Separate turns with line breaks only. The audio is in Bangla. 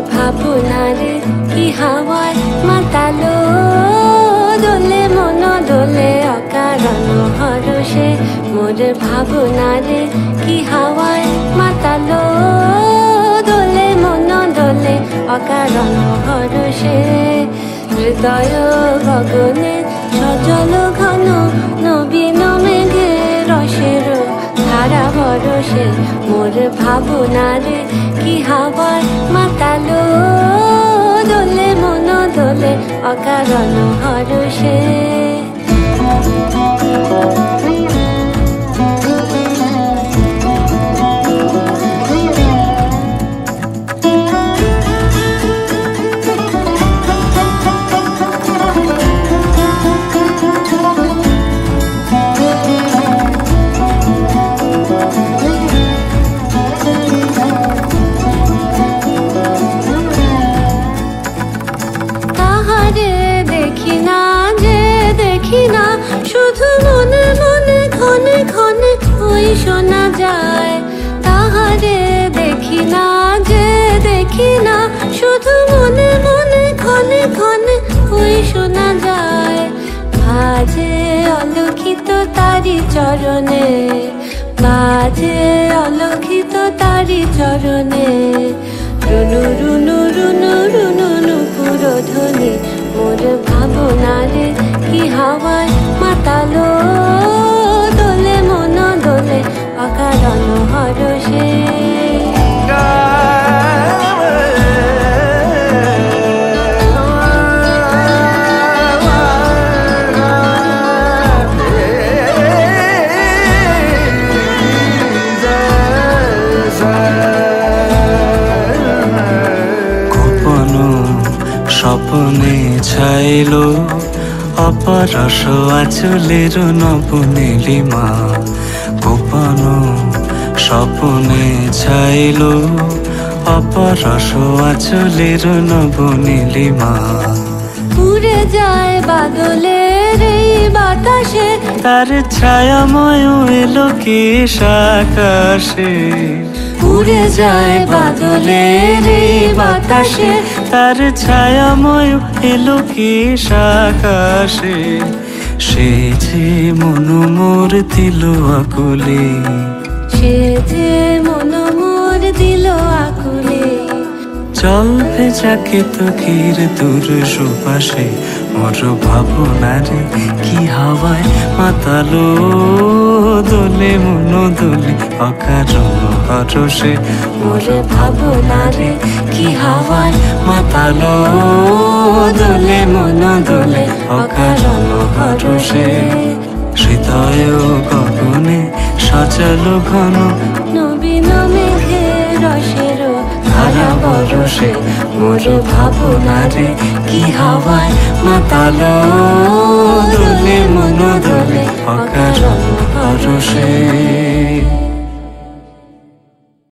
ভাবনারে কি হাওয়ায় মাতালো দোলে মন দোলে অকারণ হরষে মোর ভাবনারে কি হাওয়ায় মাতালো দোলে মন দোলে অকারণ হরষে হৃদয় গগনে সজল ঘন নবীন মেঘে রসের ধারা বরষে মোর ভাবনারে কি হাওয়ায় মাতালো দোলে মন দোলে অকারণ হরষে শুধু মনে মনে ক্ষণে ক্ষণে ওই শোনা যায় তাহারে দেখি না যে দেখি না শুধু মনে মনে ক্ষণে ক্ষণে ওই শোনা যায় বাজে অলক্ষিত তারি চরণে বাজে অলক্ষিত তারি চরণে রুনু রুনু রুনু রুনু নুপুর ধ্বনি মোর ভাবনারে কি হাওয়ায় মাতালো দোলে মন দোলে অকারণ হরষে
স্বপ্নে ছাইলো অপরস আঁচলের নবনীলিমা গোপন স্বপ্নে ছাইলো অপরস আঁচলের নবনীলিমা
উড়ে যায় বাদলের এই বাতাসে
তার ছায়াময় এলো কি আকাশে
উড়ে যায় বাদলের এই বাতাসে
তার ছায়াময় এলো কি আকাশে সে যে মন মোর দিল আকুলে
সে যে মন মোর দিল আকুলে
চল ভেজাকে তোকির দূর সুপাশে মোর ভাবনারে কি হাওয়ায় মাতালো দোলে মন দোলে অকারণ হরষে মোর ভাবনারে কি হাওয়ায় মাতালো দোলে মন দোলে অকারণ হরষে হৃদয় গগনে সজল ঘন
নবীন মেঘে রসের
ধারা বরষে মোর ভাবনারে কি হাওয়ায় মাতালো দোলে মন দোলে অকারণ হরষে।